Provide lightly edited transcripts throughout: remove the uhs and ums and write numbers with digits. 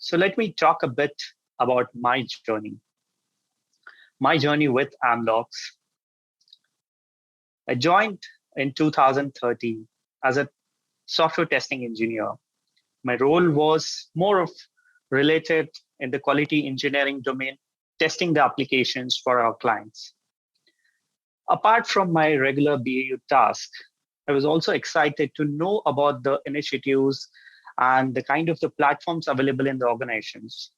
So let me talk a bit about my journey with Amlogs. I joined in 2013 as a software testing engineer. My role was more of related in the quality engineering domain, testing the applications for our clients. Apart from my regular BAU task, I was also excited to know about the initiatives and the kind of the platforms available in the organizations.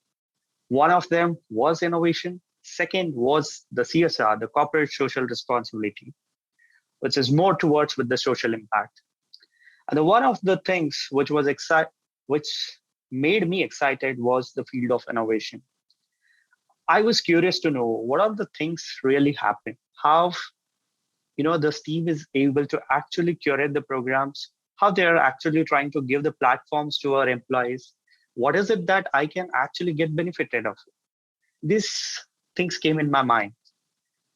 One of them was innovation. Second was the CSR, the corporate social responsibility, which is more towards with the social impact. And one of the things which made me excited was the field of innovation. I was curious to know what are the things really happen, how this team is able to actually curate the programs, how they are actually trying to give the platforms to our employees. What is it that I can actually get benefited of? These things came in my mind.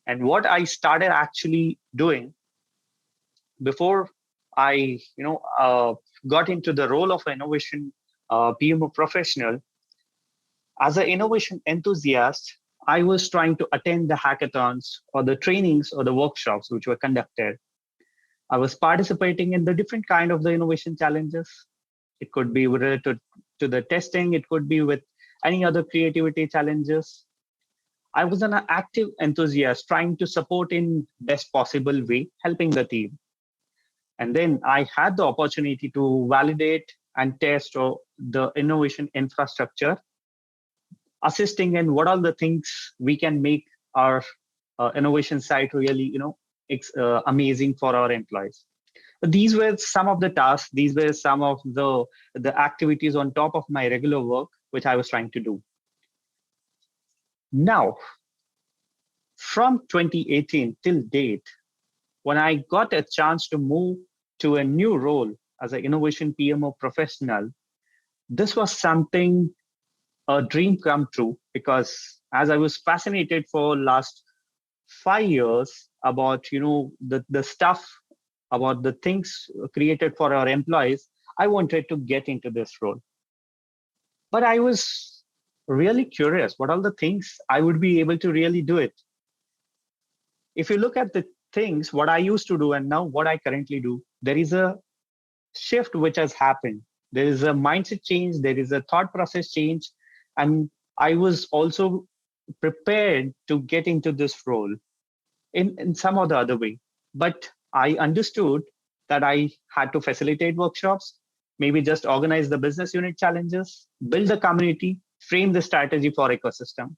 And what I started actually doing before I got into the role of innovation PMO professional, as an innovation enthusiast, I was trying to attend the hackathons or the trainings or the workshops which were conducted. I was participating in the different kind of the innovation challenges. It could be related to the testing. It could be with any other creativity challenges. I was an active enthusiast trying to support in best possible way, helping the team. And then I had the opportunity to validate and test the innovation infrastructure, assisting in what are the things we can make our innovation site really, amazing for our employees. But these were some of the tasks. These were some of the activities on top of my regular work, which I was trying to do. Now, from 2018 till date, when I got a chance to move to a new role as an innovation PMO professional, this was something, a dream come true, because as I was fascinated for last 5 years about the stuff, about the things created for our employees, I wanted to get into this role. But I was really curious what are the things I would be able to really do it. If you look at the things what I used to do and now what I currently do, there is a shift which has happened. There is a mindset change, there is a thought process change, and I was also prepared to get into this role in some or the other way. But I understood that I had to facilitate workshops, maybe just organize the business unit challenges, build the community, frame the strategy for ecosystem.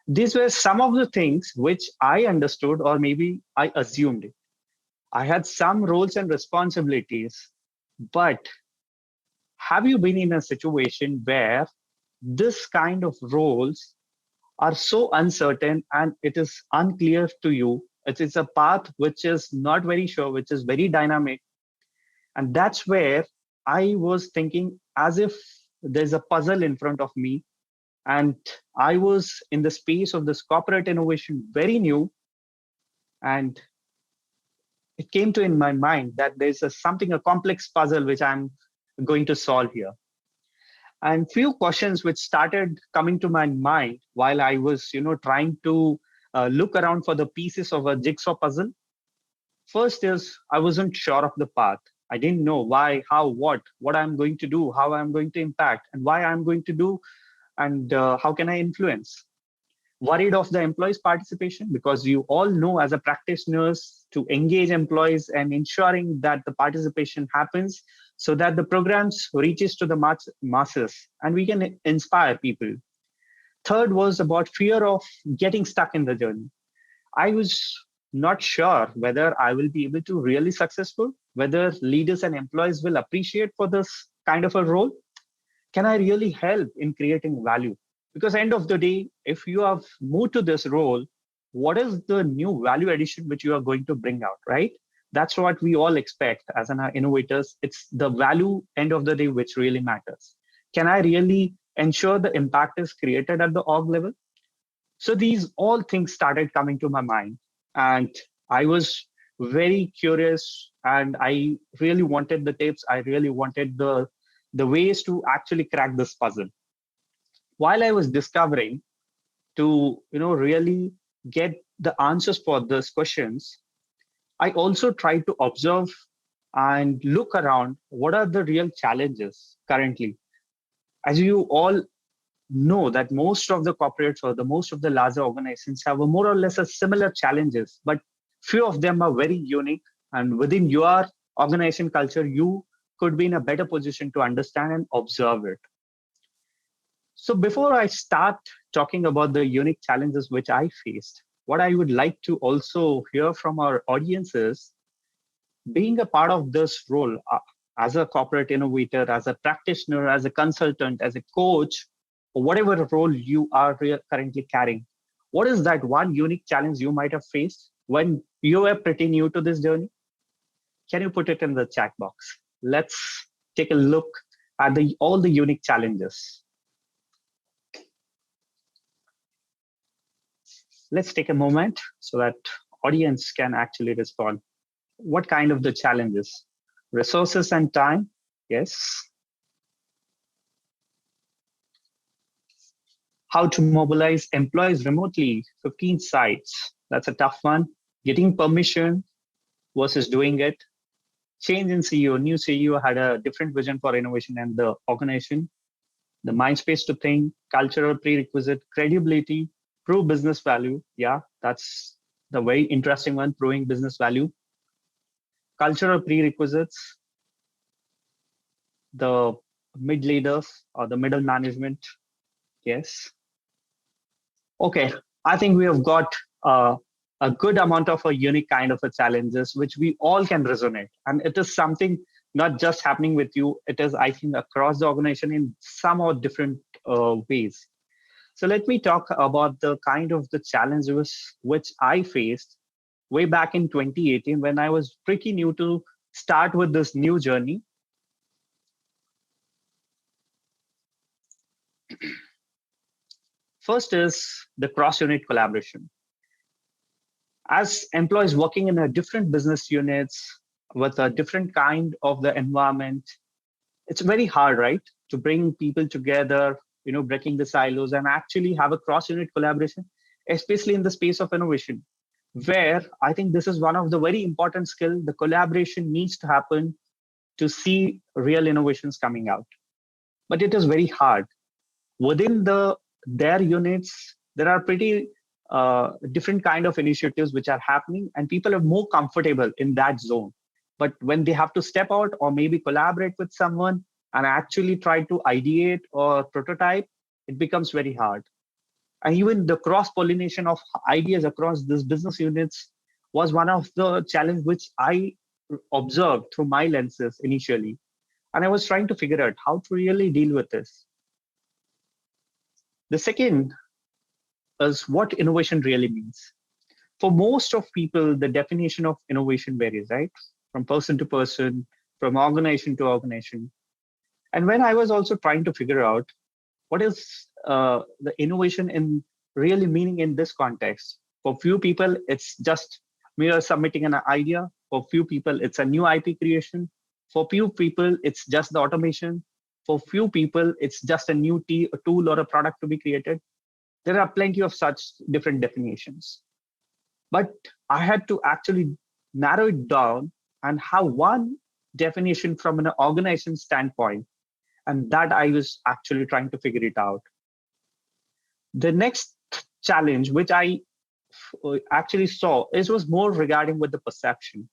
These were some of the things which I understood, or maybe I assumed. I had some roles and responsibilities, but have you been in a situation where this kind of roles are so uncertain and it is unclear to you? It is a path which is not very sure, which is very dynamic. And that's where I was thinking as if there's a puzzle in front of me. And I was in the space of this corporate innovation, very new. And it came to in my mind that there's a complex puzzle which I'm going to solve here. And few questions which started coming to my mind while I was, trying to look around for the pieces of a jigsaw puzzle. First is I wasn't sure of the path. I didn't know why, how, what I'm going to do, how I'm going to impact, and why I'm going to do, and how can I influence. Worried of the employees' participation, because you all know as a practitioners to engage employees and ensuring that the participation happens so that the programs reaches to the masses and we can inspire people. Third was about fear of getting stuck in the journey. I was not sure whether I will be able to really successful, whether leaders and employees will appreciate for this kind of a role. Can I really help in creating value? Because end of the day, if you have moved to this role, what is the new value addition which you are going to bring out, right? That's what we all expect as an innovators. It's the value end of the day which really matters. Can I really ensure the impact is created at the org level? So these all things started coming to my mind, and I was very curious, and I really wanted the tips. I really wanted the ways to actually crack this puzzle. while I was discovering to really get the answers for these questions, I also try to observe and look around what are the real challenges currently. As you all know that most of the corporates or the most of the larger organizations have a more or less a similar challenges, but few of them are very unique. And within your organization culture, you could be in a better position to understand and observe it. So before I start talking about the unique challenges which I faced, what I would like to also hear from our audience is, being a part of this role as a corporate innovator, as a practitioner, as a consultant, as a coach, or whatever role you are currently carrying, what is that one unique challenge you might have faced when you were pretty new to this journey? Can you put it in the chat box? Let's take a look at all the unique challenges. Let's take a moment so that audience can actually respond. What kind of the challenges? Resources and time, yes. How to mobilize employees remotely, 15 sites. That's a tough one. Getting permission versus doing it. Change in CEO, new CEO had a different vision for innovation and the organization. The mind space to think, cultural prerequisite, credibility, prove business value. Yeah, that's the very interesting one, proving business value. Cultural prerequisites, the mid leaders or the middle management. Yes. Okay, I think we have got a good amount of a unique kind of a challenges which we all can resonate, and it is something not just happening with you. It is, I think, across the organization in some or different ways. So let me talk about the kind of the challenges which I faced way back in 2018 when I was pretty new to start with this new journey. First is the cross-unit collaboration. As employees working in a different business units with a different kind of the environment, it's very hard, right, to bring people together, breaking the silos and actually have a cross-unit collaboration, especially in the space of innovation, where I think this is one of the very important skills. The collaboration needs to happen to see real innovations coming out. But it is very hard. Within their units, there are pretty different kind of initiatives which are happening, and people are more comfortable in that zone. But when they have to step out or maybe collaborate with someone and actually try to ideate or prototype, it becomes very hard. And even the cross-pollination of ideas across these business units was one of the challenges which I observed through my lenses initially. And I was trying to figure out how to really deal with this. The second is what innovation really means. For most of people, the definition of innovation varies, right? From person to person, from organization to organization. And when I was also trying to figure out what is the innovation in really meaning in this context, for few people, it's just mere submitting an idea. For few people, it's a new IP creation. For few people, it's just the automation. For few people, it's just a new tool or a product to be created. There are plenty of such different definitions. But I had to actually narrow it down and have one definition from an organization standpoint. And that I was actually trying to figure it out. The next challenge, which I actually saw, was more regarding with the perception,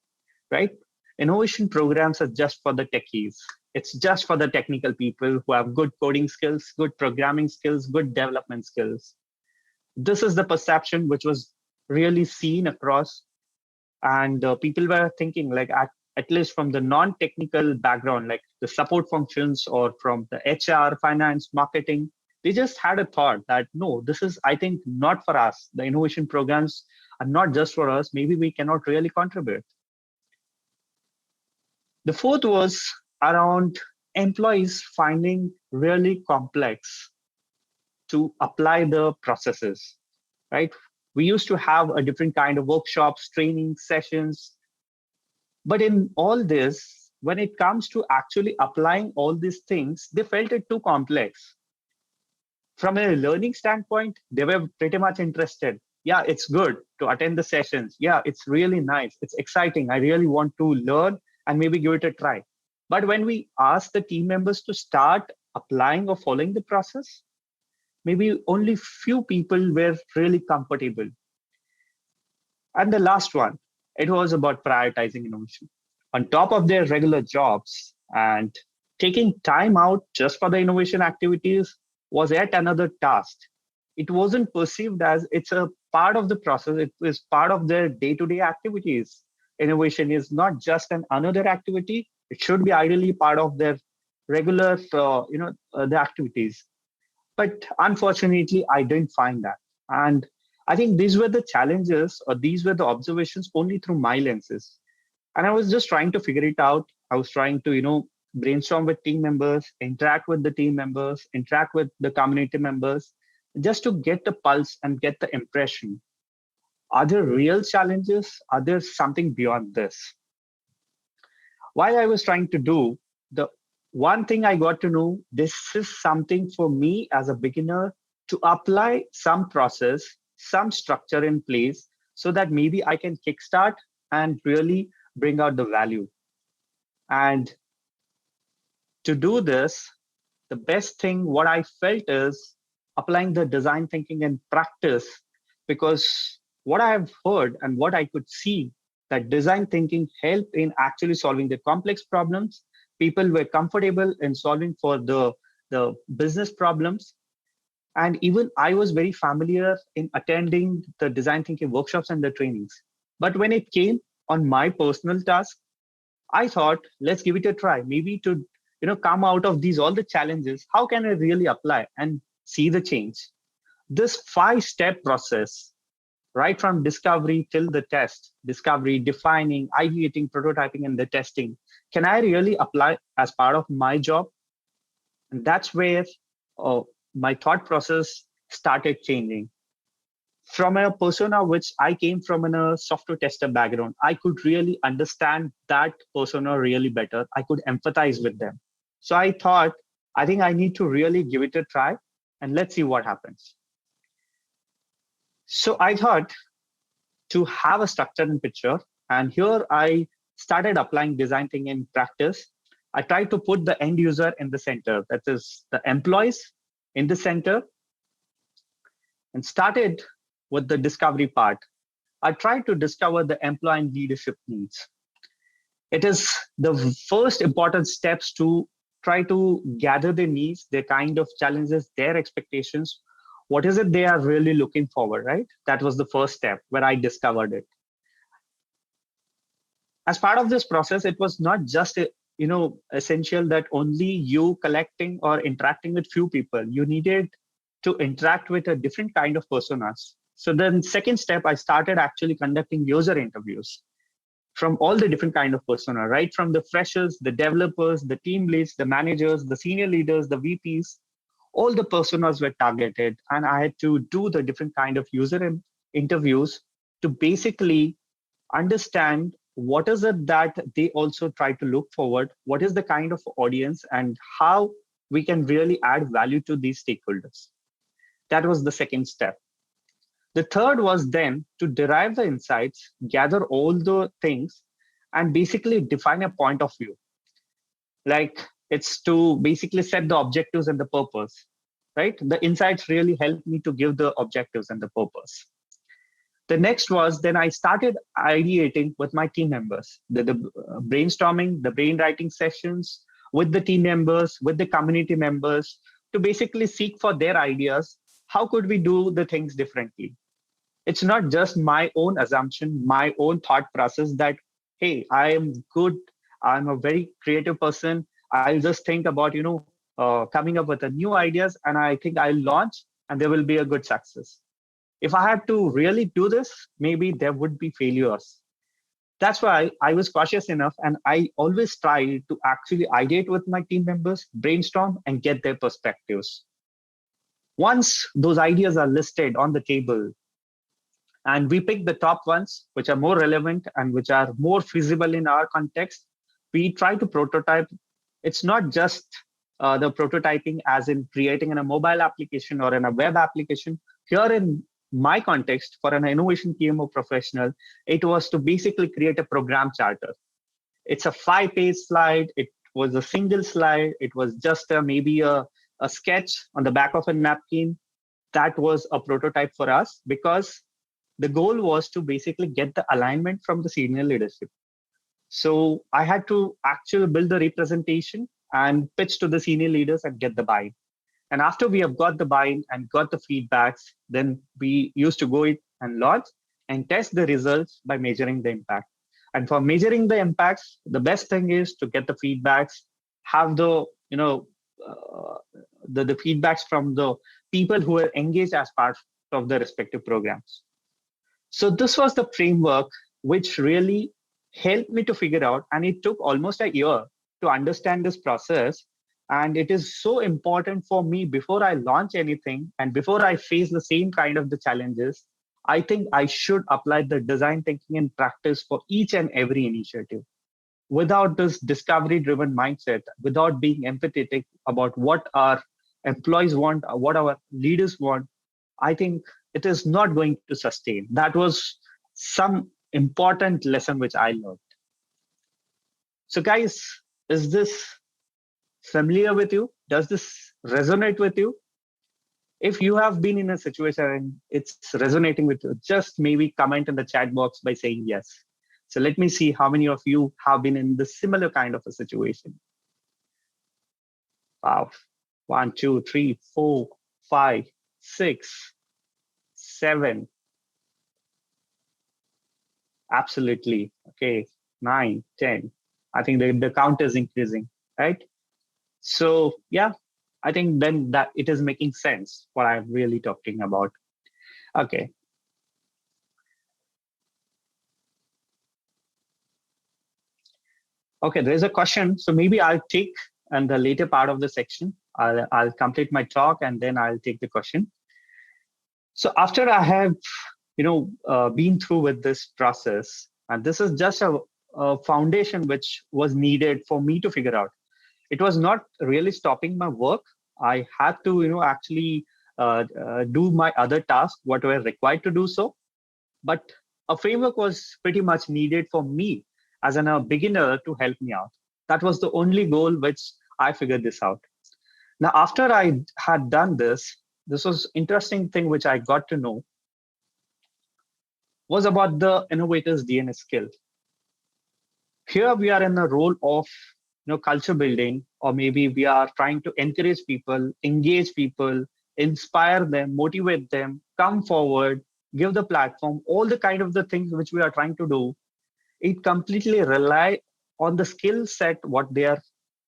right? Innovation programs are just for the techies. It's just for the technical people who have good coding skills, good programming skills, good development skills. This is the perception which was really seen across. And people were thinking, like, at least from the non-technical background, like the support functions or from the HR, finance, marketing, they just had a thought that, no, this is, I think, not for us. The innovation programs are not just for us. Maybe we cannot really contribute. The fourth was around employees finding really complex to apply the processes, right? We used to have a different kind of workshops, training sessions. But in all this, when it comes to actually applying all these things, they felt it too complex. From a learning standpoint, they were pretty much interested. Yeah, it's good to attend the sessions. Yeah, it's really nice. It's exciting. I really want to learn and maybe give it a try. But when we ask the team members to start applying or following the process, maybe only few people were really comfortable. And the last one, it was about prioritizing innovation. On top of their regular jobs and taking time out just for the innovation activities was yet another task. It wasn't perceived as it's a part of the process, it was part of their day-to-day activities. Innovation is not just an another activity, it should be ideally part of their regular the activities. But unfortunately, I didn't find that. And I think these were the challenges, or these were the observations only through my lenses. And I was just trying to figure it out. I was trying to, brainstorm with team members, interact with the team members, interact with the community members, just to get the pulse and get the impression. Are there real challenges? Are there something beyond this? While I was trying to do, the one thing I got to know, this is something for me as a beginner to apply some process, some structure in place so that maybe I can kickstart and really bring out the value. And to do this, the best thing what I felt is applying the design thinking in practice, because what I have heard and what I could see that design thinking helped in actually solving the complex problems. People were comfortable in solving for the business problems. And even I was very familiar in attending the design thinking workshops and the trainings. But when it came on my personal task, I thought, let's give it a try. Maybe to come out of these all the challenges, how can I really apply and see the change? This 5-step process, right from discovery till the test, discovery, defining, ideating, prototyping, and the testing, can I really apply as part of my job? And that's where my thought process started changing. From a persona which I came from in a software tester background, I could really understand that persona really better. I could empathize with them. So I thought, I think I need to really give it a try and let's see what happens. So I thought to have a structure and picture, and here I started applying design thinking in practice. I tried to put the end user in the center, that is the employees in the center, and started with the discovery part. I tried to discover the employee and leadership needs. It is the first important steps to try to gather their needs, their kind of challenges, their expectations. What is it they are really looking forward, right? That was the first step where I discovered it. As part of this process, it was not just essential that only you collecting or interacting with few people. You needed to interact with a different kind of personas. So then second step, I started actually conducting user interviews from all the different kind of persona, right? From the freshers, the developers, the team leads, the managers, the senior leaders, the VPs, all the personas were targeted. And I had to do the different kind of user interviews to basically understand what is it that they also try to look forward, what is the kind of audience, and how we can really add value to these stakeholders. That was the second step. The third was then to derive the insights, gather all the things, and basically define a point of view. Like it's to basically set the objectives and the purpose, right? The insights really helped me to give the objectives and the purpose. The next was then I started ideating with my team members, the brainstorming, the brainwriting sessions with the team members, with the community members, to basically seek for their ideas. How could we do the things differently? It's not just my own assumption, my own thought process that, hey, I am good, I'm a very creative person. I'll just think about, coming up with the new ideas, and I think I'll launch and there will be a good success. If I had to really do this, maybe there would be failures. That's why I was cautious enough, and I always try to actually ideate with my team members, brainstorm, and get their perspectives. Once those ideas are listed on the table, and we pick the top ones, which are more relevant and which are more feasible in our context, we try to prototype. It's not just the prototyping as in creating in a mobile application or in a web application. Here in my context, for an innovation PMO professional, it was to basically create a program charter. It's a 5-page slide. It was a single slide. It was just maybe a sketch on the back of a napkin. That was a prototype for us because the goal was to basically get the alignment from the senior leadership. So I had to actually build the representation and pitch to the senior leaders and get the buy-in. And after we have got the buy-in and got the feedbacks, then we used to go it and launch and test the results by measuring the impact. And for measuring the impacts, the best thing is to get the feedbacks, have the the feedbacks from the people who are engaged as part of the respective programs. So this was the framework which really helped me to figure out, and it took almost a year to understand this process. And it is so important for me before I launch anything and before I face the same kind of the challenges, I think I should apply the design thinking in practice for each and every initiative. Without this discovery driven mindset, without being empathetic about what our employees want, what our leaders want, I think it is not going to sustain. That was some important lesson which I learned. So guys, is this familiar with you? Does this resonate with you? If you have been in a situation and it's resonating with you, just maybe comment in the chat box by saying yes. So let me see how many of you have been in the similar kind of a situation. Wow. 1, 2, 3, 4, 5, 6, 7. Absolutely. Okay. 9, 10. I think the count is increasing, right? So yeah, I think then that it is making sense what I'm really talking about. Okay. Okay, there's a question. So maybe I'll take in the later part of the section. I'll complete my talk and then I'll take the question. So after I have, been through with this process, and this is just a foundation which was needed for me to figure out. It was not really stopping my work. I had to, actually do my other tasks, what were required to do so. But a framework was pretty much needed for me as a beginner to help me out. That was the only goal which I figured this out. Now, after I had done this was interesting thing which I got to know was about the Innov8rs DNA skill. Here we are in a role of culture building, or maybe we are trying to encourage people, engage people, inspire them, motivate them, come forward, give the platform, all the kind of the things which we are trying to do. It completely rely on the skill set what they are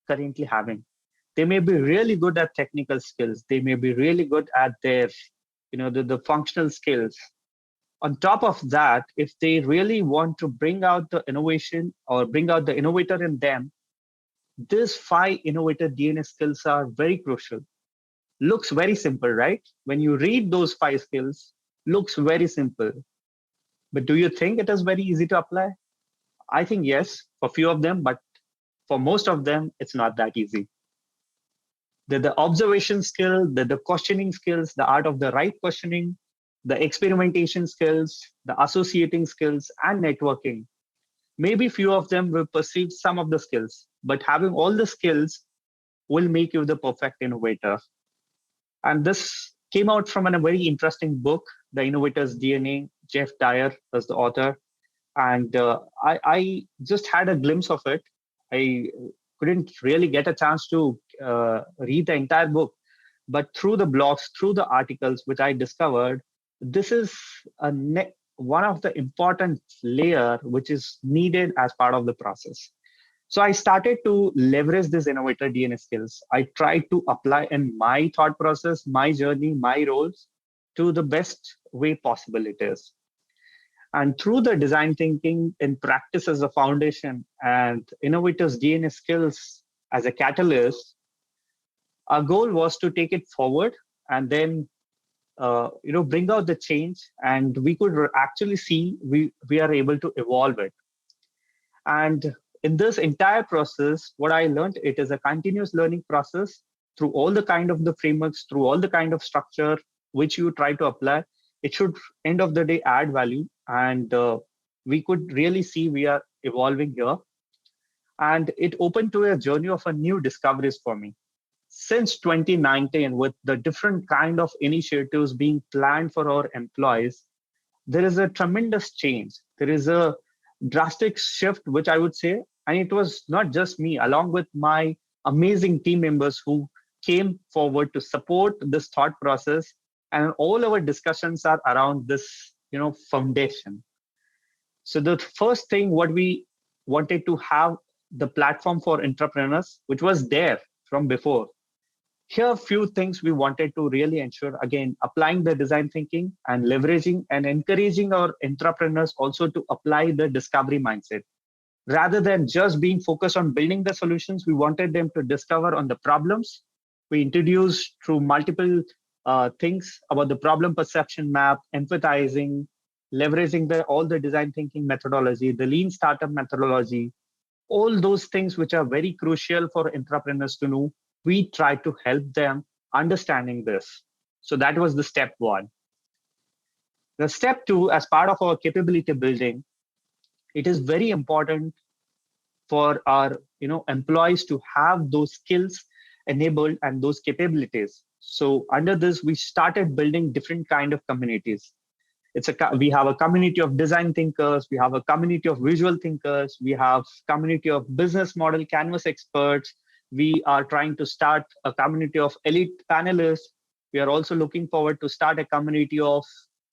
currently having. They may be really good at technical skills. They may be really good at their, the functional skills. On top of that, if they really want to bring out the innovation or bring out the innovator in them, these 5 innovator DNA skills are very crucial. Looks very simple, right? When you read those 5 skills, looks very simple. But do you think it is very easy to apply? I think yes, for few of them, but for most of them, it's not that easy. The observation skill, the questioning skills, the art of the right questioning, the experimentation skills, the associating skills, and networking. Maybe few of them will perceive some of the skills, but having all the skills will make you the perfect innovator. And this came out from a very interesting book, The Innov8rs DNA. Jeff Dyer was the author. And I just had a glimpse of it. I couldn't really get a chance to read the entire book, but through the blogs, through the articles, which I discovered, this is one of the important layer which is needed as part of the process. So I started to leverage this innovator DNA skills. I tried to apply in my thought process, my journey, my roles to the best way possible it is. And through the design thinking in practice as a foundation and Innov8rs DNA skills as a catalyst, our goal was to take it forward and then bring out the change, and we could actually see we are able to evolve it. And in this entire process, what I learned, it is a continuous learning process through all the kind of the frameworks, through all the kind of structure which you try to apply. It should end of the day add value, and we could really see we are evolving here. And it opened to a journey of a new discoveries for me. Since 2019, with the different kind of initiatives being planned for our employees, there is a tremendous change. There is a drastic shift, which I would say, and it was not just me, along with my amazing team members who came forward to support this thought process. And all our discussions are around this, foundation. So the first thing what we wanted to have the platform for entrepreneurs, which was there from before. Here are a few things we wanted to really ensure. Again, applying the design thinking and leveraging and encouraging our entrepreneurs also to apply the discovery mindset. Rather than just being focused on building the solutions, we wanted them to discover on the problems. We introduced through multiple things about the problem perception map, empathizing, leveraging all the design thinking methodology, the lean startup methodology, all those things which are very crucial for entrepreneurs to know. We try to help them understanding this. So that was the step one. The step two, as part of our capability building, it is very important for our employees to have those skills enabled and those capabilities. So under this, we started building different kind of communities. We have a community of design thinkers, we have a community of visual thinkers, we have community of business model canvas experts. We are trying to start a community of elite panelists. We are also looking forward to start a community of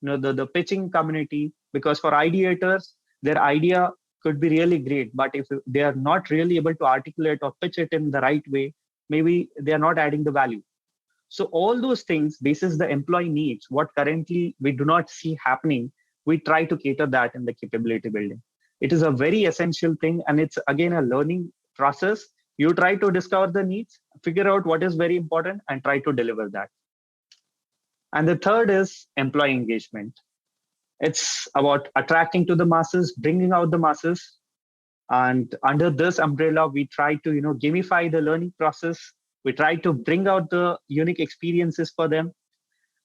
the pitching community, because for ideators, their idea could be really great, but if they are not really able to articulate or pitch it in the right way, maybe they are not adding the value. So all those things, basis the employee needs, what currently we do not see happening, we try to cater that in the capability building. It is a very essential thing, and it's again a learning process. You try to discover the needs, figure out what is very important, and try to deliver that. And the third is employee engagement. It's about attracting to the masses, bringing out the masses. And under this umbrella, we try to gamify the learning process. We try to bring out the unique experiences for them.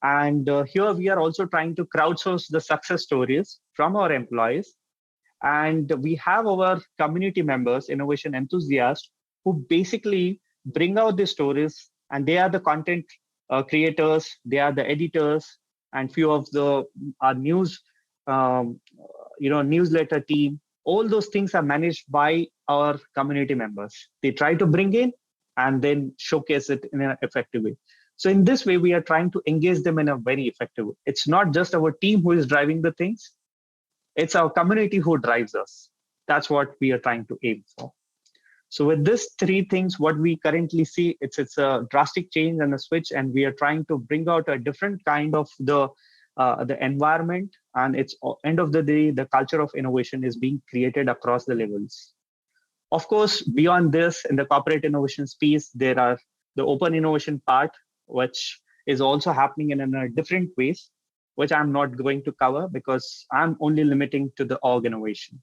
And here we are also trying to crowdsource the success stories from our employees. And we have our community members, innovation enthusiasts, who basically bring out the stories, and they are the content creators, they are the editors, and few of the news, newsletter team. All those things are managed by our community members. They try to bring in and then showcase it in an effective way. So in this way, we are trying to engage them in a very effective way. It's not just our team who is driving the things, it's our community who drives us. That's what we are trying to aim for. So with these three things, what we currently see, it's a drastic change and a switch, and we are trying to bring out a different kind of the environment, and it's end of the day, the culture of innovation is being created across the levels. Of course, beyond this, in the corporate innovation space, there are the open innovation part, which is also happening in a different ways, which I'm not going to cover because I'm only limiting to the org innovation.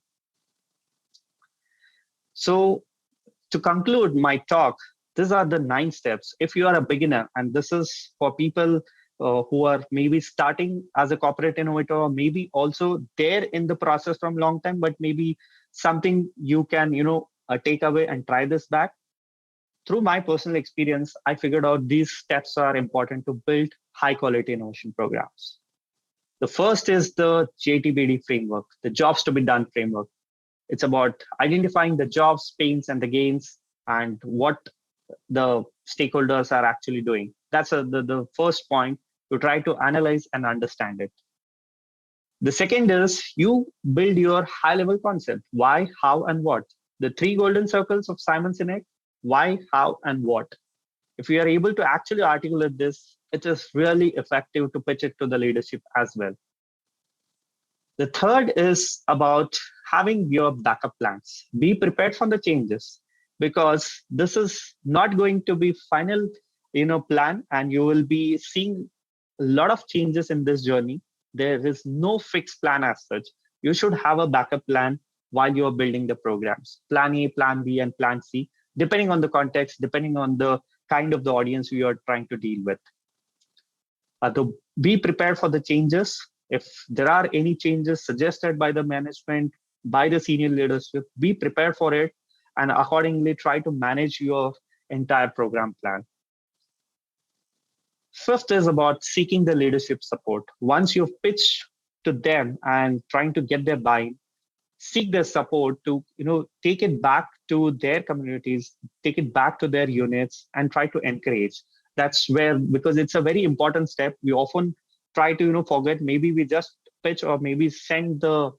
So to conclude my talk, these are the 9 steps. If you are a beginner, and this is for people who are maybe starting as a corporate innovator, or maybe also there in the process from long time, but maybe something you can, take away and try this back. Through my personal experience, I figured out these steps are important to build high quality innovation programs. The first is the JTBD framework, the jobs to be done framework. It's about identifying the jobs, pains, and the gains, and what the stakeholders are actually doing. That's the first point, to try to analyze and understand it. The second is you build your high level concept, why, how, and what. The 3 golden circles of Simon Sinek, why, how, and what. If you are able to actually articulate this, it is really effective to pitch it to the leadership as well. The third is about having your backup plans. Be prepared for the changes, because this is not going to be final, plan, and you will be seeing a lot of changes in this journey. There is no fixed plan as such. You should have a backup plan while you're building the programs. Plan A, plan B, and plan C, depending on the context, depending on the kind of the audience you are trying to deal with. To be prepared for the changes. If there are any changes suggested by the management, by the senior leadership, be prepared for it and accordingly try to manage your entire program plan. Fifth is about seeking the leadership support. Once you've pitched to them and trying to get their buy-in, seek their support to take it back to their communities, take it back to their units, and try to encourage. That's where, because it's a very important step, we often try to forget. Maybe we just pitch or maybe send the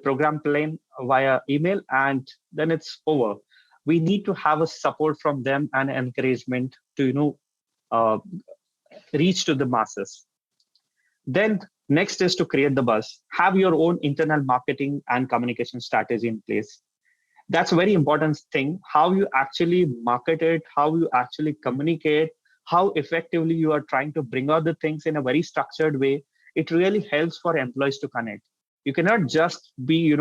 program plan via email and then it's over. We need to have a support from them and encouragement to reach to the masses. Then next is to create the buzz. Have your own internal marketing and communication strategy in place. That's a very important thing. How you actually market it, how you actually communicate, how effectively you are trying to bring out the things in a very structured way. It really helps for employees to connect. You cannot just be,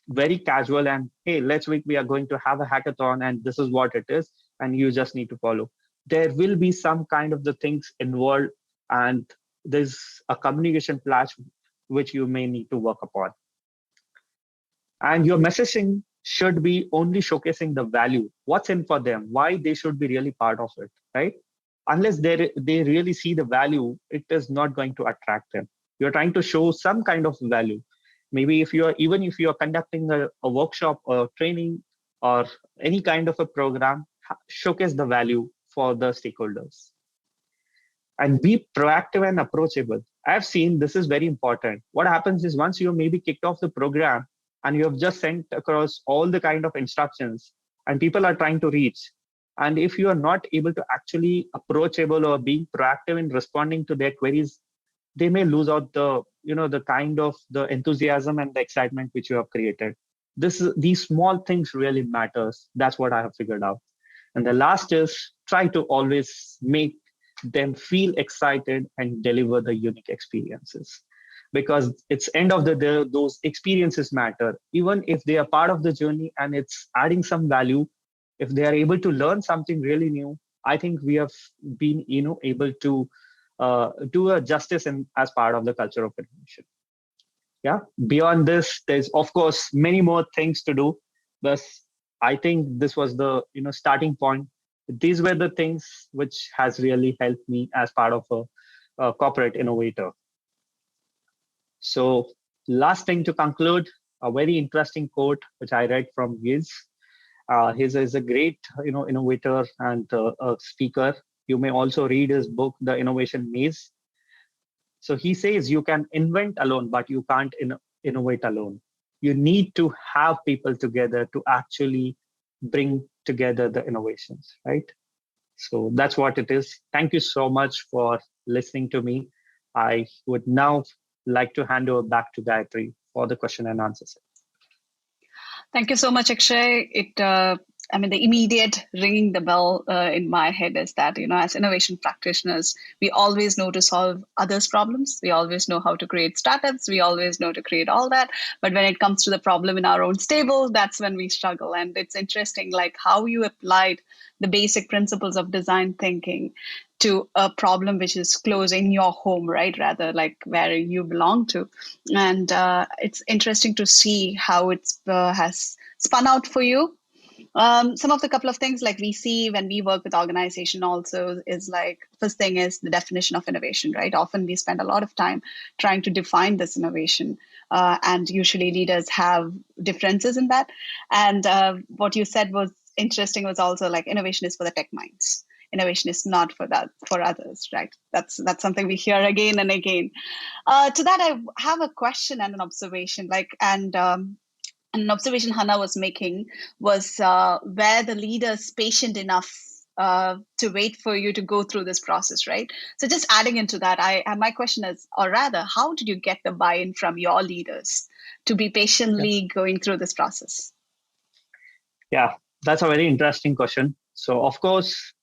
very casual and, hey, let's week we are going to have a hackathon and this is what it is, and you just need to follow. There will be some kind of the things involved, and there's a communication clash which you may need to work upon. And your messaging should be only showcasing the value, what's in for them, why they should be really part of it, right? Unless they really see the value, it is not going to attract them. You're trying to show some kind of value. Maybe if you're conducting a workshop or training or any kind of a program, showcase the value for the stakeholders. And be proactive and approachable. I've seen this is very important. What happens is once you maybe kicked off the program and you have just sent across all the kind of instructions and people are trying to reach. And if you are not able to actually approachable or being proactive in responding to their queries, they may lose out the kind of the enthusiasm and the excitement which you have created. These small things really matters. That's what I have figured out. And the last is try to always make them feel excited and deliver the unique experiences, because it's end of the day, those experiences matter. Even if they are part of the journey and it's adding some value, if they are able to learn something really new, I think we have been able to do a justice as part of the culture of innovation. Yeah. Beyond this, there's of course many more things to do, but I think this was the starting point. These were the things which has really helped me as part of a corporate innovator. So last thing to conclude, a very interesting quote which I read from Giz. He is a great innovator and a speaker. You may also read his book, The Innovation Maze. So he says you can invent alone, but you can't innovate alone. You need to have people together to actually bring together the innovations, right? So that's what it is. Thank you so much for listening to me. I would now like to hand over back to Gayatri for the question and answer session. Thank you so much, Akshay. The immediate ringing the bell in my head is that, as innovation practitioners, we always know to solve others' problems. We always know how to create startups. We always know to create all that. But when it comes to the problem in our own stable, that's when we struggle. And it's interesting, like how you applied the basic principles of design thinking to a problem which is close in your home, right? Rather like where you belong to. And it's interesting to see how it has spun out for you. Some of the couple of things like we see when we work with organization also is like, first thing is the definition of innovation, right? Often we spend a lot of time trying to define this innovation. And usually leaders have differences in that. And what you said was interesting was also like innovation is for the tech minds. Innovation is not for others, right? That's something we hear again and again. To that, I have a question and an observation. An observation Hannah was making was where the leader's patient enough to wait for you to go through this process, right? So just adding into that, my question is, or rather, how did you get the buy-in from your leaders to be patiently going through this process? Yeah, that's a very interesting question. So of course,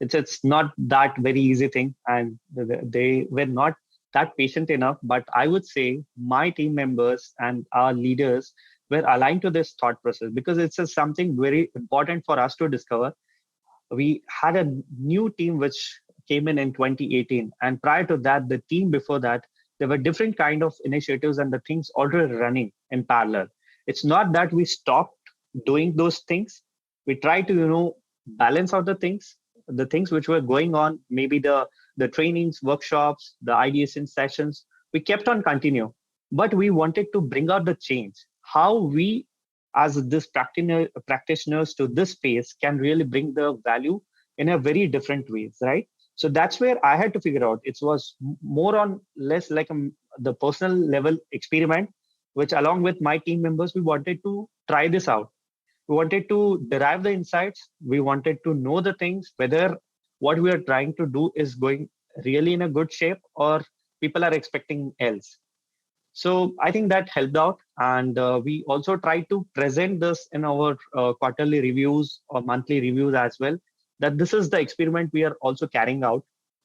it's not that very easy thing, and they were not that patient enough. But I would say my team members and our leaders, were aligned to this thought process, because it's something very important for us to discover. We had a new team which came in 2018, and prior to that, the team before that, there were different kind of initiatives and the things already running in parallel. It's not that we stopped doing those things. We try to balance out the things which were going on, maybe the trainings, workshops, the ideation sessions. We kept on continue, but we wanted to bring out the change. How we as this practitioners to this space can really bring the value in a very different ways, right? So that's where I had to figure out. It was more on less like the personal level experiment, which along with my team members, we wanted to try this out. We wanted to derive the insights. We wanted to know the things, whether what we are trying to do is going really in a good shape or people are expecting else. So I think that helped out. And we also try to present this in our quarterly reviews or monthly reviews as well, that this is the experiment we are also carrying out.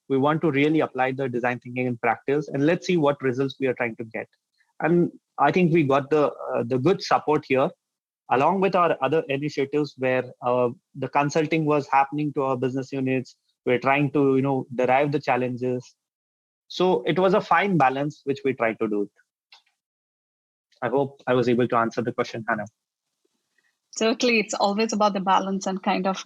We want to really apply the design thinking in practice, and let's see what results we are trying to get. And I think we got the good support here, along with our other initiatives where the consulting was happening to our business units. We're trying to derive the challenges. So it was a fine balance which we tried to do. I hope I was able to answer the question, Hannah. Certainly, it's always about the balance and kind of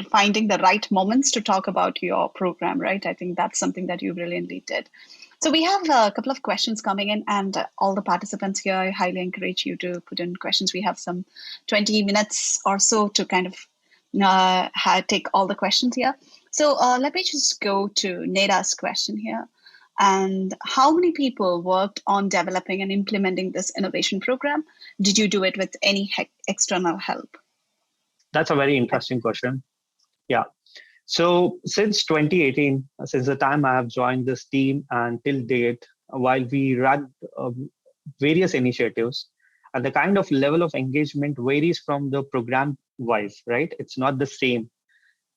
finding the right moments to talk about your program, right? I think that's something that you brilliantly did. So we have a couple of questions coming in, and all the participants here, I highly encourage you to put in questions. We have some 20 minutes or so to kind of take all the questions here. So let me just go to Neda's question here. And how many people worked on developing and implementing this innovation program? Did you do it with any external help? That's a very interesting question. Yeah. So since 2018, since the time I have joined this team and till date, while we run various initiatives, and the kind of level of engagement varies from the program wise, right? It's not the same.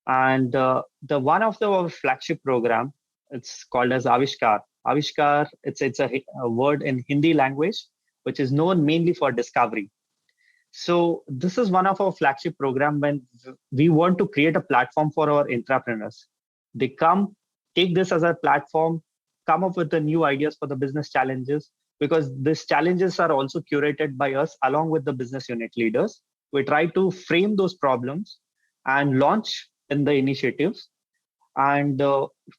And the one of our flagship program, it's called as Avishkar. Avishkar, it's a word in Hindi language, which is known mainly for discovery. So this is one of our flagship program when we want to create a platform for our entrepreneurs. They come, take this as a platform, come up with the new ideas for the business challenges, because these challenges are also curated by us along with the business unit leaders. We try to frame those problems and launch in the initiatives. And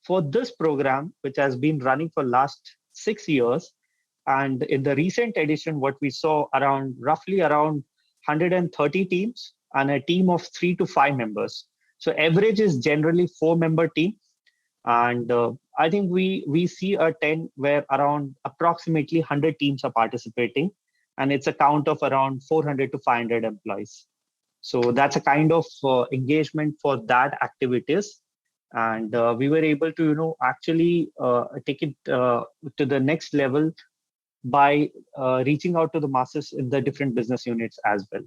for this program, which has been running for last 6 years, and in the recent edition, what we saw roughly around 130 teams and a team of 3 to 5 members. So average is generally 4-member team. And I think we see a 10 where around approximately 100 teams are participating, and it's a count of around 400 to 500 employees. So that's a kind of engagement for that activities. And we were able to actually take it to the next level by reaching out to the masses in the different business units as well.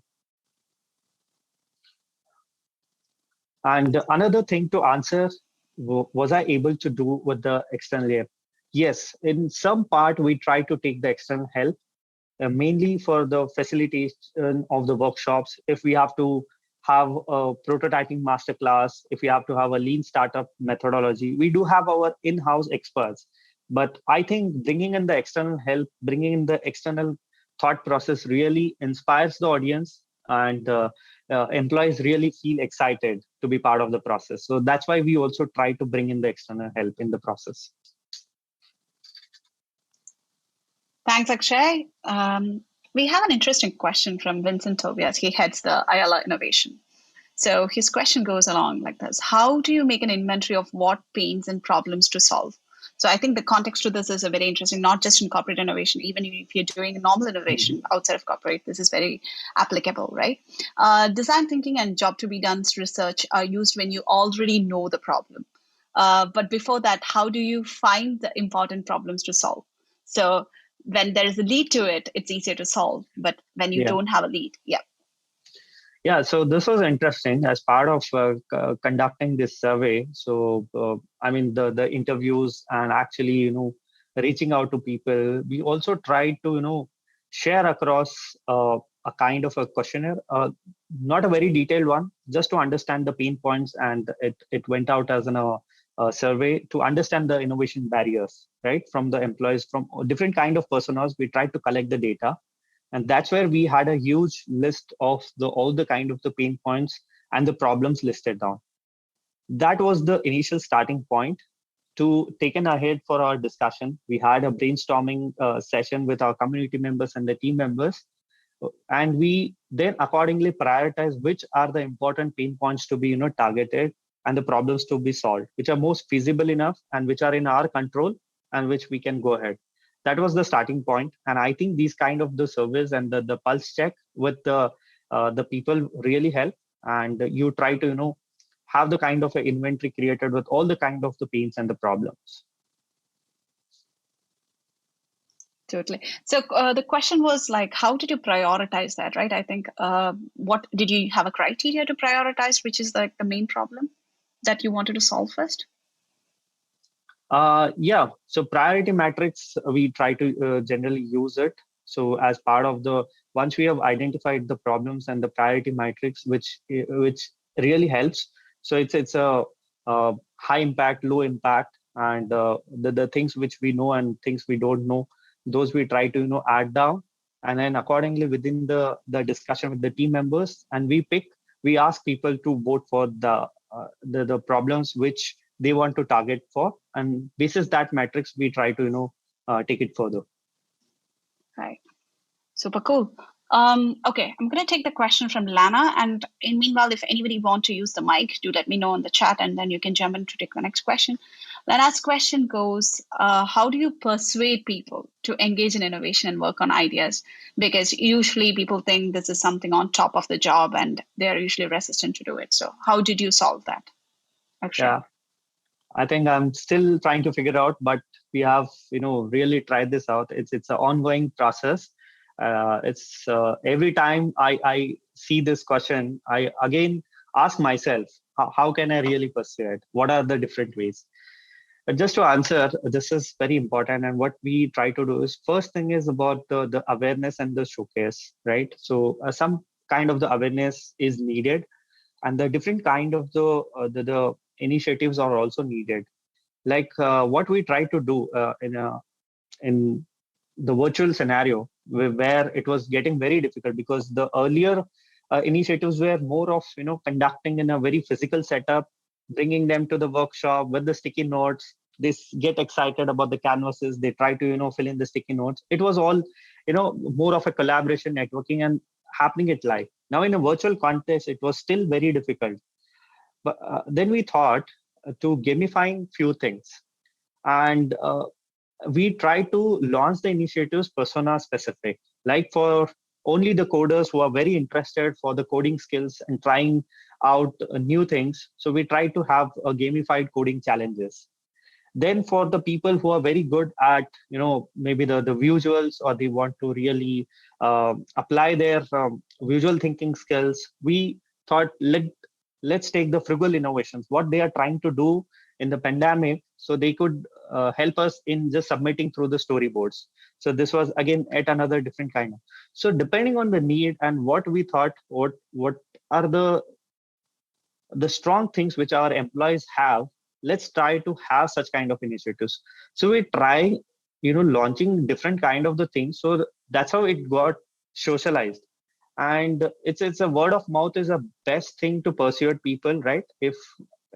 And another thing to answer, was I able to do with the external help? Yes, in some part we try to take the external help, mainly for the facilitation of the workshops. If we have to have a prototyping masterclass, if we have to have a lean startup methodology, we do have our in-house experts. But I think bringing in the external help, bringing in the external thought process really inspires the audience, and employees really feel excited to be part of the process. So that's why we also try to bring in the external help in the process. Thanks, Akshay. We have an interesting question from Vincent Tobias. He heads the Ayala Innovation. So his question goes along like this. How do you make an inventory of what pains and problems to solve? So I think the context to this is a very interesting, not just in corporate innovation, even if you're doing normal innovation outside of corporate, this is very applicable, right? Design thinking and job to be done research are used when you already know the problem. But before that, how do you find the important problems to solve? So when there is a lead to it, it's easier to solve. But when you don't have a lead, Yeah, so this was interesting as part of conducting this survey. So, I mean, the interviews and actually, reaching out to people. We also tried to, share across a kind of a questionnaire, not a very detailed one, just to understand the pain points. And it went out as a survey to understand the innovation barriers, right? From the employees, from different kind of personas, we tried to collect the data. And that's where we had a huge list of all the kind of the pain points and the problems listed down. That was the initial starting point to taken ahead for our discussion. We had a brainstorming session with our community members and the team members, and we then accordingly prioritize which are the important pain points to be targeted and the problems to be solved, which are most feasible enough and which are in our control and which we can go ahead. That was the starting point, and I think these kind of the surveys and the pulse check with the people really help. And you try to have the kind of an inventory created with all the kind of the pains and the problems. Totally. So the question was like, how did you prioritize that, right? I think, what did you have a criteria to prioritize, which is like the main problem that you wanted to solve first? Yeah. So priority matrix, we try to generally use it. So as part of once we have identified the problems and the priority matrix, which really helps. So it's a high impact, low impact, and the things which we know and things we don't know, those we try to add down, and then accordingly within the discussion with the team members, and we ask people to vote for the problems which they want to target for, and basis that matrix we try to take it further. Right. Super cool. Okay, I'm going to take the question from Lana, and in meanwhile, if anybody want to use the mic, do let me know in the chat, and then you can jump in to take the next question. Lana's question goes, how do you persuade people to engage in innovation and work on ideas? Because usually people think this is something on top of the job, and they're usually resistant to do it. So how did you solve that? Akshay? Yeah, I think I'm still trying to figure out, but we have really tried this out. It's an ongoing process. It's every time I see this question, I again ask myself, how can I really pursue it? What are the different ways? But just to answer, this is very important. And what we try to do is, first thing is about the awareness and the showcase, right? So some kind of the awareness is needed, and the different kind of the initiatives are also needed. Like what we try to do in the virtual scenario, where it was getting very difficult, because the earlier initiatives were more of conducting in a very physical setup, bringing them to the workshop with the sticky notes. They get excited about the canvases, they try to fill in the sticky notes. It was all more of a collaboration, networking, and happening it live. Now in a virtual context, it was still very difficult. But then we thought to gamifying few things, and we try to launch the initiatives persona specific, like for only the coders who are very interested for the coding skills and trying out new things. So we try to have a gamified coding challenges. Then for the people who are very good at maybe the visuals, or they want to really apply their visual thinking skills, we thought, let's take the frugal innovations, what they are trying to do in the pandemic, so they could help us in just submitting through the storyboards. So this was again at another different kind of. So depending on the need and what we thought, what are the strong things which our employees have, let's try to have such kind of initiatives. So we try launching different kind of the things. So that's how it got socialized. And it's a word of mouth is a best thing to persuade people, right? If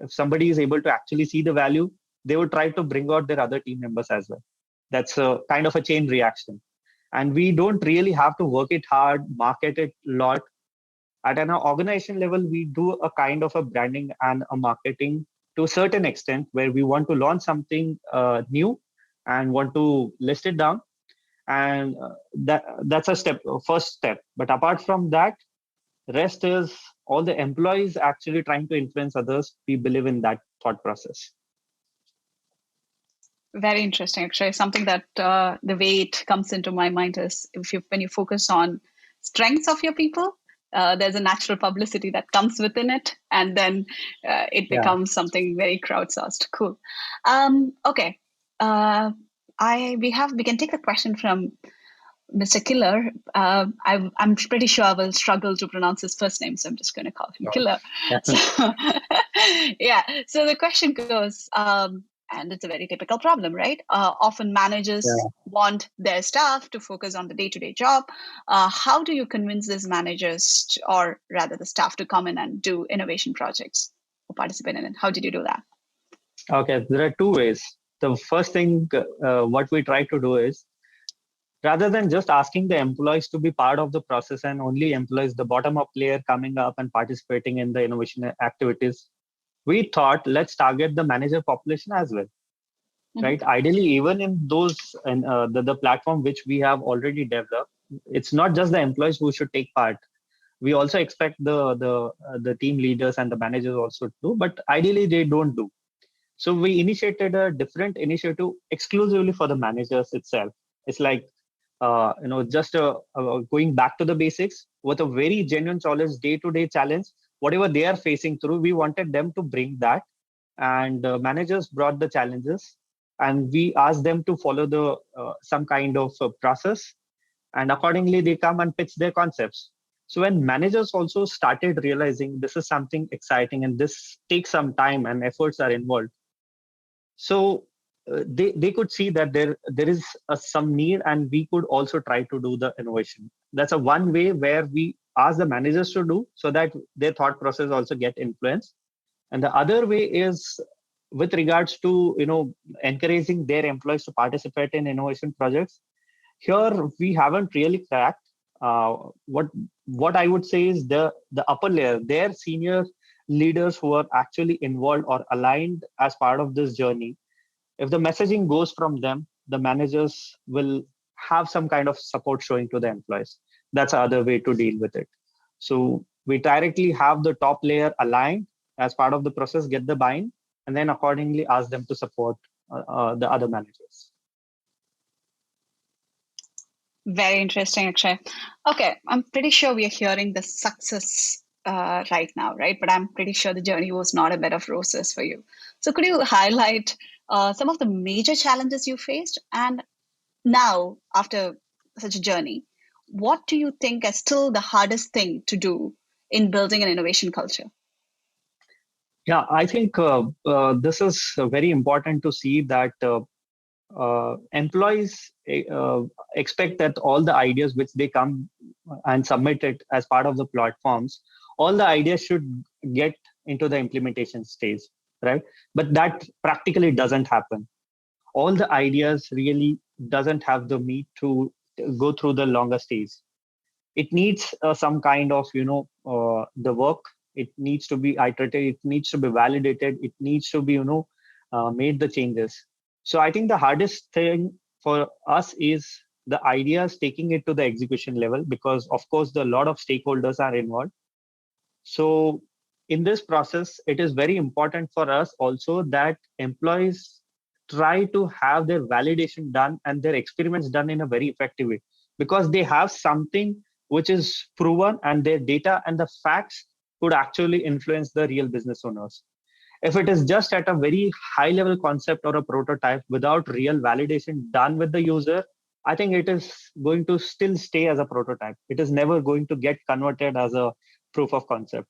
somebody is able to actually see the value, they would try to bring out their other team members as well. That's a kind of a chain reaction. And we don't really have to work it hard, market it a lot. At an organization level, we do a kind of a branding and a marketing to a certain extent, where we want to launch something new and want to list it down. And that's a first step. But apart from that, rest is all the employees actually trying to influence others. We believe in that thought process. Very interesting, actually. Something that the way it comes into my mind is, when you focus on strengths of your people, there's a natural publicity that comes within it, and then it becomes something very crowdsourced. Cool. Okay. We can take a question from Mr. Killer. I'm pretty sure I will struggle to pronounce his first name, so I'm just going to call him Killer. So, yeah. So the question goes, and it's a very typical problem, right? Often managers want their staff to focus on the day-to-day job. How do you convince these managers, or rather the staff, to come in and do innovation projects or participate in it? How did you do that? Okay, there are two ways. The first thing, what we try to do is, rather than just asking the employees to be part of the process and only employees, the bottom up layer coming up and participating in the innovation activities, we thought let's target the manager population as well. Right? Ideally, even in those and the platform which we have already developed, it's not just the employees who should take part. We also expect the team leaders and the managers also to do, but ideally they don't do. So we initiated a different initiative exclusively for the managers itself. It's like just going back to the basics with a very genuine challenge, day-to-day challenge, whatever they are facing through. We wanted them to bring that, and managers brought the challenges, and we asked them to follow the some kind of process, and accordingly they come and pitch their concepts. So when managers also started realizing this is something exciting and this takes some time and efforts are involved, so they could see that there is some need, and we could also try to do the innovation. That's a one way where we ask the managers to do, so that their thought process also get influenced. And the other way is with regards to encouraging their employees to participate in innovation projects. Here we haven't really cracked. What I would say is the upper layer, their senior leaders who are actually involved or aligned as part of this journey. If the messaging goes from them, the managers will have some kind of support showing to the employees. That's the other way to deal with it. So we directly have the top layer aligned as part of the process, get the buy-in, and then accordingly ask them to support the other managers. Very interesting, Akshay. Okay, I'm pretty sure we are hearing the success right now, right? But I'm pretty sure the journey was not a bed of roses for you. So could you highlight some of the major challenges you faced? And now, after such a journey, what do you think is still the hardest thing to do in building an innovation culture? Yeah, I think this is very important to see that employees expect that all the ideas which they come and submit it as part of the platforms, all the ideas should get into the implementation stage, right? But that practically doesn't happen. All the ideas really doesn't have the meat to go through the longer stage. It needs some kind of the work. It needs to be iterated. It needs to be validated. It needs to be made the changes. So I think the hardest thing for us is the ideas taking it to the execution level, because of course a lot of stakeholders are involved. So in this process, it is very important for us also that employees try to have their validation done and their experiments done in a very effective way, because they have something which is proven, and their data and the facts could actually influence the real business owners. If it is just at a very high level concept or a prototype without real validation done with the user, I think it is going to still stay as a prototype. It is never going to get converted as a proof of concept.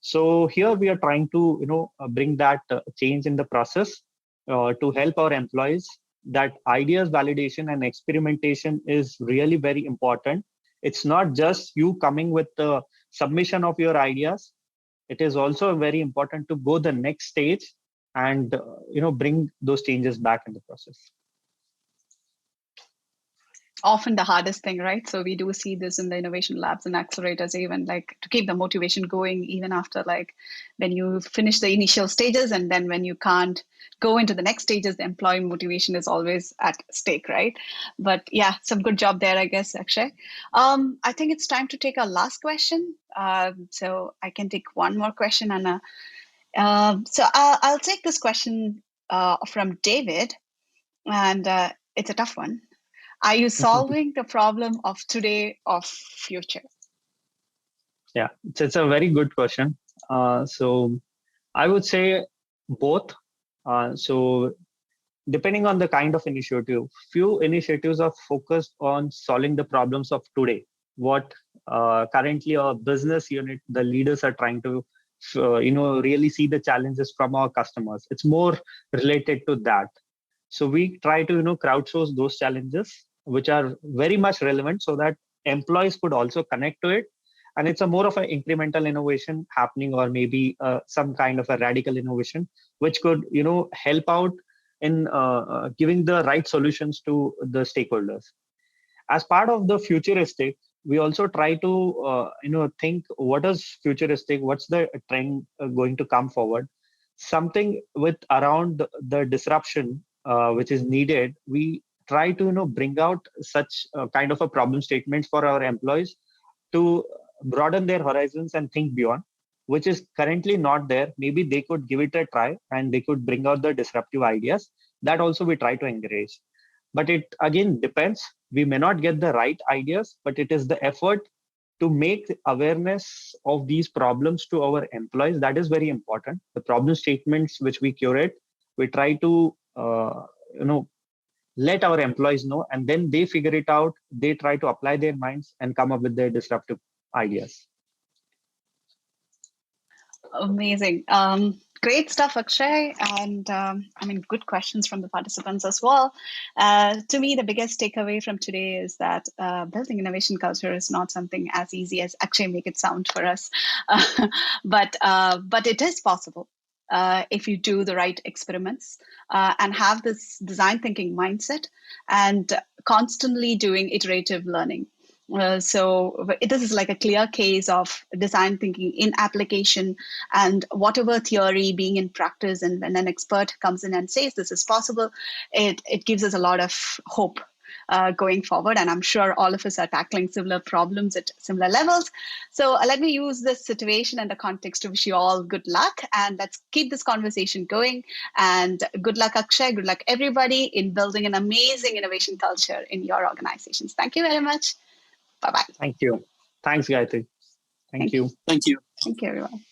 So here we are trying to bring that change in the process to help our employees, that ideas validation and experimentation is really very important. It's not just you coming with the submission of your ideas. It is also very important to go the next stage and bring those changes back in the process. Often the hardest thing, right? So we do see this in the innovation labs and accelerators, even like to keep the motivation going, even after like when you finish the initial stages, and then when you can't go into the next stages, the employee motivation is always at stake, right? But yeah, some good job there, I guess, Akshay. I think it's time to take our last question. So I can take one more question, and so I'll take this question from David, and it's a tough one. Are you solving the problem of today or future? Yeah, it's a very good question. So I would say both. So depending on the kind of initiative, few initiatives are focused on solving the problems of today. What currently our business unit, the leaders are trying to, really see the challenges from our customers. It's more related to that. So we try to, crowdsource those challenges, which are very much relevant so that employees could also connect to it. And it's a more of an incremental innovation happening, or maybe some kind of a radical innovation, which could, help out in giving the right solutions to the stakeholders. As part of the futuristic, we also try to, think what is futuristic, what's the trend going to come forward, something with around the disruption which is needed. We try to, bring out such kind of a problem statement for our employees to broaden their horizons and think beyond, which is currently not there. Maybe they could give it a try and they could bring out the disruptive ideas. That also we try to encourage. But it again depends. We may not get the right ideas, but it is the effort to make awareness of these problems to our employees. That is very important. The problem statements which we curate, we try to, let our employees know, and then they figure it out. They try to apply their minds and come up with their disruptive ideas. Amazing. Great stuff, Akshay. And good questions from the participants as well. To me, the biggest takeaway from today is that building innovation culture is not something as easy as Akshay make it sound for us. But it is possible if you do the right experiments and have this design thinking mindset and constantly doing iterative learning. So this is like a clear case of design thinking in application, and whatever theory being in practice. And when an expert comes in and says this is possible, it gives us a lot of hope going forward. And I'm sure all of us are tackling similar problems at similar levels. So let me use this situation and the context to wish you all good luck. And let's keep this conversation going. And good luck, Akshay. Good luck, everybody, in building an amazing innovation culture in your organizations. Thank you very much. Bye-bye. Thank you. Thanks, Gayatri. Thank you. Thank you, everyone.